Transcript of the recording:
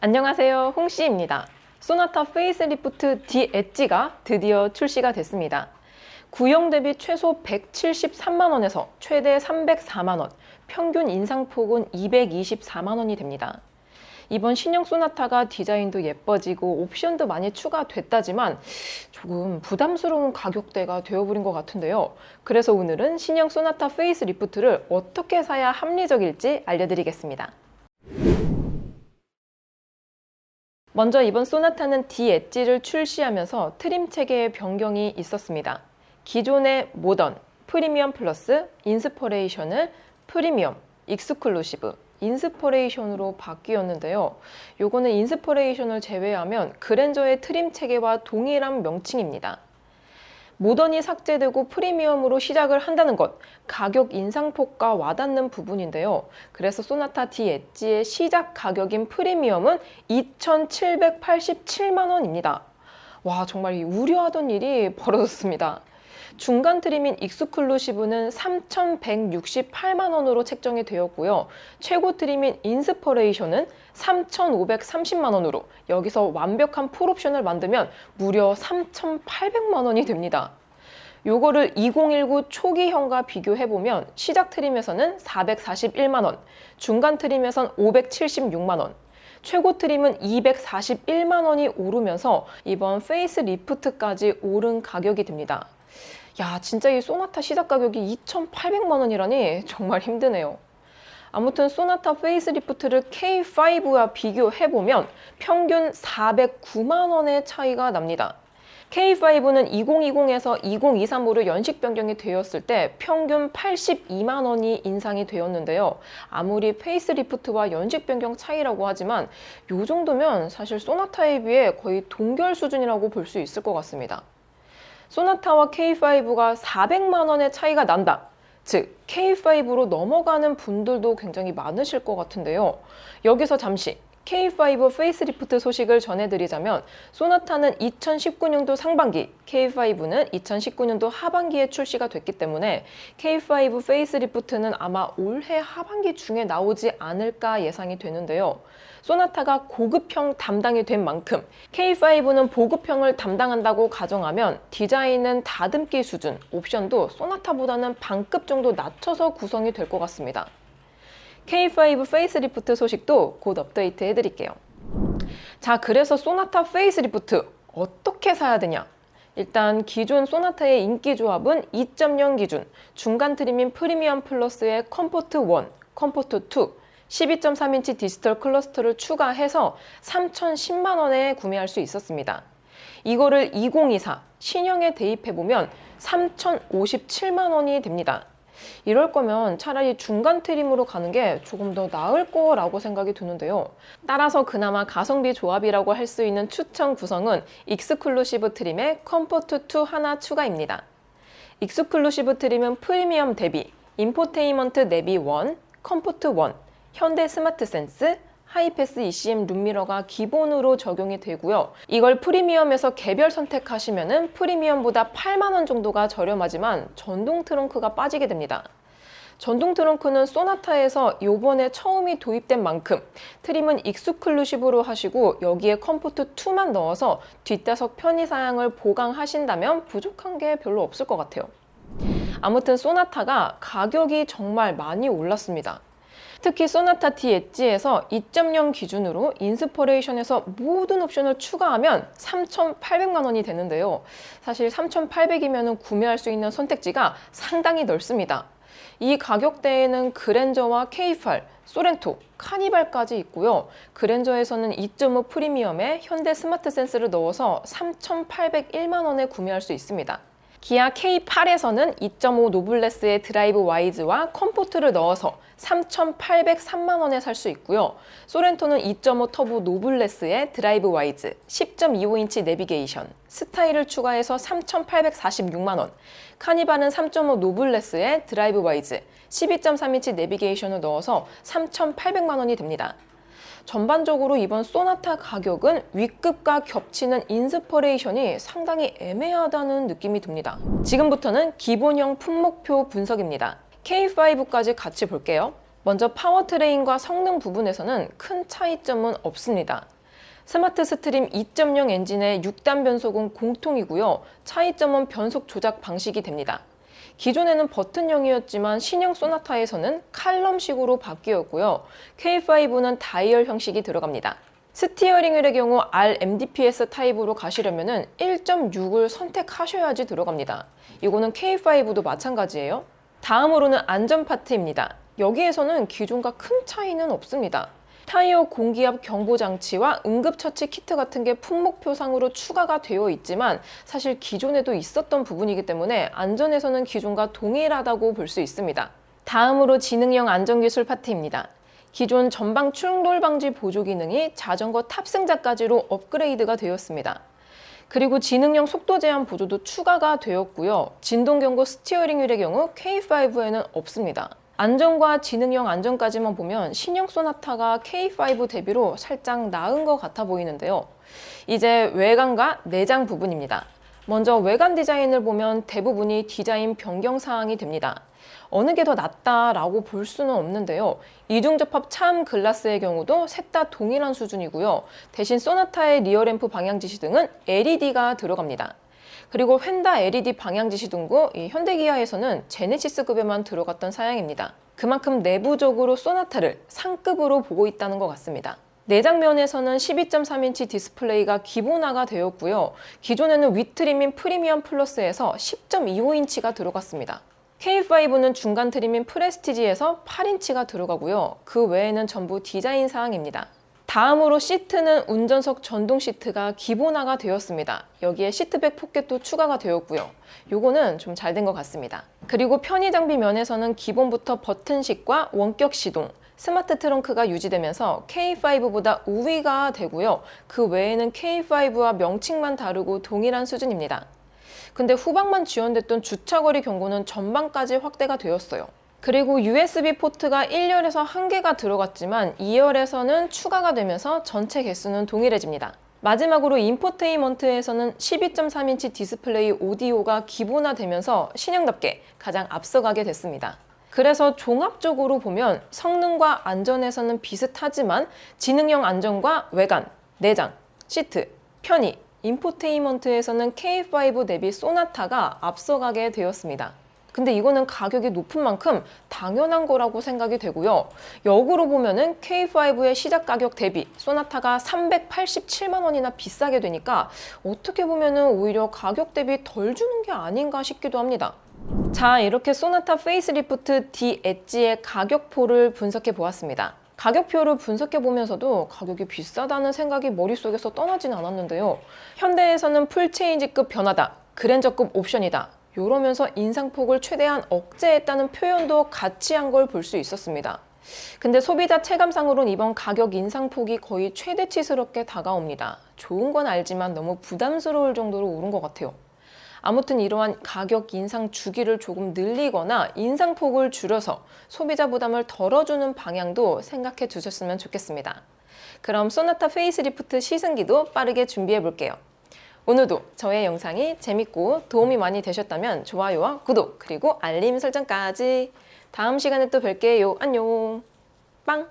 안녕하세요, 홍씨입니다. 소나타 페이스리프트 D 엣지가 드디어 출시가 됐습니다. 구형 대비 최소 173만원에서 최대 304만원, 평균 인상폭은 224만원이 됩니다. 이번 신형 소나타가 디자인도 예뻐지고 옵션도 많이 추가됐다지만 조금 부담스러운 가격대가 되어버린 것 같은데요. 그래서 오늘은 신형 소나타 페이스리프트를 어떻게 사야 합리적일지 알려드리겠습니다. 먼저 이번 소나타는 D 엣지를 출시하면서 트림 체계의 변경이 있었습니다. 기존의 모던, 프리미엄 플러스, 인스퍼레이션을 프리미엄, 익스클루시브, 인스퍼레이션으로 바뀌었는데요. 요거는 인스퍼레이션을 제외하면 그랜저의 트림 체계와 동일한 명칭입니다. 모던이 삭제되고 프리미엄으로 시작을 한다는 것, 가격 인상폭과 와닿는 부분인데요. 그래서 소나타 D 엣지의 시작 가격인 프리미엄은 2,787만 원입니다. 와, 정말 우려하던 일이 벌어졌습니다. 중간 트림인 익스클루시브는 3,168만 원으로 책정이 되었고요. 최고 트림인 인스퍼레이션은 3,530만 원으로 여기서 완벽한 풀옵션을 만들면 무려 3,800만 원이 됩니다. 요거를 2019 초기형과 비교해보면 시작 트림에서는 441만 원, 중간 트림에선 576만 원, 최고 트림은 241만 원이 오르면서 이번 페이스 리프트까지 오른 가격이 됩니다. 야, 진짜 이 소나타 시작 가격이 2,800만 원이라니 정말 힘드네요. 아무튼 소나타 페이스리프트를 K5와 비교해보면 평균 409만 원의 차이가 납니다. K5는 2020에서 2023으로 연식 변경이 되었을 때 평균 82만 원이 인상이 되었는데요. 아무리 페이스리프트와 연식 변경 차이라고 하지만 이 정도면 사실 소나타에 비해 거의 동결 수준이라고 볼 수 있을 것 같습니다. 소나타와 K5가 400만 원의 차이가 난다. 즉, K5로 넘어가는 분들도 굉장히 많으실 것 같은데요. 여기서 잠시 K5 페이스리프트 소식을 전해드리자면 소나타는 2019년도 상반기, K5는 2019년도 하반기에 출시가 됐기 때문에 K5 페이스리프트는 아마 올해 하반기 중에 나오지 않을까 예상이 되는데요. 소나타가 고급형 담당이 된 만큼 K5는 보급형을 담당한다고 가정하면 디자인은 다듬기 수준, 옵션도 소나타보다는 반급 정도 낮춰서 구성이 될 것 같습니다. K5 페이스리프트 소식도 곧 업데이트 해드릴게요. 자, 그래서 소나타 페이스리프트 어떻게 사야 되냐? 일단 기존 소나타의 인기 조합은 2.0 기준 중간 트림인 프리미엄 플러스의 컴포트 1, 컴포트 2, 12.3인치 디지털 클러스터를 추가해서 3,010만 원에 구매할 수 있었습니다. 이거를 2024 신형에 대입해보면 3,057만 원이 됩니다. 이럴 거면 차라리 중간 트림으로 가는 게 조금 더 나을 거라고 생각이 드는데요. 따라서 그나마 가성비 조합이라고 할 수 있는 추천 구성은 익스클루시브 트림의 컴포트 2 하나 추가입니다. 익스클루시브 트림은 프리미엄 대비, 인포테인먼트 내비 1, 컴포트 1, 현대 스마트 센스, 하이패스 ECM 룸미러가 기본으로 적용이 되고요. 이걸 프리미엄에서 개별 선택하시면은 프리미엄보다 8만 원 정도가 저렴하지만 전동 트렁크가 빠지게 됩니다. 전동 트렁크는 소나타에서 요번에 처음이 도입된 만큼 트림은 익스클루시브로 하시고 여기에 컴포트 2만 넣어서 뒷좌석 편의 사양을 보강하신다면 부족한 게 별로 없을 것 같아요. 아무튼 소나타가 가격이 정말 많이 올랐습니다. 특히 소나타 D 엣지에서 2.0 기준으로 인스퍼레이션에서 모든 옵션을 추가하면 3,800만 원이 되는데요. 사실 3,800이면 구매할 수 있는 선택지가 상당히 넓습니다. 이 가격대에는 그랜저와 K8, 소렌토, 카니발까지 있고요. 그랜저에서는 2.5 프리미엄에 현대 스마트 센스를 넣어서 3,801만 원에 구매할 수 있습니다. 기아 K8에서는 2.5 노블레스의 드라이브 와이즈와 컴포트를 넣어서 3,803만 원에 살 수 있고요. 소렌토는 2.5 터보 노블레스의 드라이브 와이즈, 10.25인치 내비게이션, 스타일을 추가해서 3,846만 원, 카니발은 3.5 노블레스의 드라이브 와이즈, 12.3인치 내비게이션을 넣어서 3,800만 원이 됩니다. 전반적으로 이번 소나타 가격은 위급과 겹치는 인스퍼레이션이 상당히 애매하다는 느낌이 듭니다. 지금부터는 기본형 품목표 분석입니다. K5까지 같이 볼게요. 먼저 파워트레인과 성능 부분에서는 큰 차이점은 없습니다. 스마트 스트림 2.0 엔진의 6단 변속은 공통이고요. 차이점은 변속 조작 방식이 됩니다. 기존에는 버튼형이었지만 신형 소나타에서는 칼럼식으로 바뀌었고요. K5는 다이얼 형식이 들어갑니다. 스티어링 휠의 경우 RMDPS 타입으로 가시려면 1.6을 선택하셔야지 들어갑니다. 이거는 K5도 마찬가지예요. 다음으로는 안전 파트입니다. 여기에서는 기존과 큰 차이는 없습니다. 타이어 공기압 경보 장치와 응급처치 키트 같은 게 품목표상으로 추가가 되어 있지만 사실 기존에도 있었던 부분이기 때문에 안전에서는 기존과 동일하다고 볼 수 있습니다. 다음으로 지능형 안전기술 파트입니다. 기존 전방 충돌 방지 보조 기능이 자전거 탑승자까지로 업그레이드가 되었습니다. 그리고 지능형 속도 제한 보조도 추가가 되었고요. 진동 경고 스티어링 휠의 경우 K5에는 없습니다. 안전과 지능형 안전까지만 보면 신형 소나타가 K5 대비로 살짝 나은 것 같아 보이는데요. 이제 외관과 내장 부분입니다. 먼저 외관 디자인을 보면 대부분이 디자인 변경 사항이 됩니다. 어느 게 더 낫다라고 볼 수는 없는데요. 이중접합 차음 글라스의 경우도 셋 다 동일한 수준이고요. 대신 소나타의 리어램프 방향지시 등은 LED가 들어갑니다. 그리고 휀다 LED 방향지시 등도 이 현대기아에서는 제네시스급에만 들어갔던 사양입니다. 그만큼 내부적으로 소나타를 상급으로 보고 있다는 것 같습니다. 내장면에서는 12.3인치 디스플레이가 기본화가 되었고요. 기존에는 위트림인 프리미엄 플러스에서 10.25인치가 들어갔습니다. K5는 중간 트림인 프레스티지에서 8인치가 들어가고요. 그 외에는 전부 디자인 사항입니다. 다음으로 시트는 운전석 전동 시트가 기본화가 되었습니다. 여기에 시트백 포켓도 추가가 되었고요. 요거는 좀 잘 된 것 같습니다. 그리고 편의 장비 면에서는 기본부터 버튼식과 원격 시동, 스마트 트렁크가 유지되면서 K5보다 우위가 되고요. 그 외에는 K5와 명칭만 다르고 동일한 수준입니다. 근데 후방만 지원됐던 주차거리 경고는 전방까지 확대가 되었어요. 그리고 USB 포트가 1열에서 1개가 들어갔지만 2열에서는 추가가 되면서 전체 개수는 동일해집니다. 마지막으로 인포테인먼트에서는 12.3인치 디스플레이 오디오가 기본화되면서 신형답게 가장 앞서가게 됐습니다. 그래서 종합적으로 보면 성능과 안전에서는 비슷하지만 지능형 안전과 외관, 내장, 시트, 편의, 인포테인먼트에서는 K5 대비 소나타가 앞서가게 되었습니다. 근데 이거는 가격이 높은 만큼 당연한 거라고 생각이 되고요. 역으로 보면은 K5의 시작 가격 대비 소나타가 387만 원이나 비싸게 되니까 어떻게 보면은 오히려 가격 대비 덜 주는 게 아닌가 싶기도 합니다. 자, 이렇게 소나타 페이스리프트 D 엣지의 가격표를 분석해 보았습니다. 가격표를 분석해 보면서도 가격이 비싸다는 생각이 머릿속에서 떠나진 않았는데요. 현대에서는 풀체인지급 변화다, 그랜저급 옵션이다, 이러면서 인상폭을 최대한 억제했다는 표현도 같이 한 걸 볼 수 있었습니다. 근데 소비자 체감상으로는 이번 가격 인상폭이 거의 최대치스럽게 다가옵니다. 좋은 건 알지만 너무 부담스러울 정도로 오른 것 같아요. 아무튼 이러한 가격 인상 주기를 조금 늘리거나 인상폭을 줄여서 소비자 부담을 덜어주는 방향도 생각해 주셨으면 좋겠습니다. 그럼 소나타 페이스리프트 시승기도 빠르게 준비해 볼게요. 오늘도 저의 영상이 재밌고 도움이 많이 되셨다면 좋아요와 구독 그리고 알림 설정까지. 다음 시간에 또 뵐게요. 안녕. 빵!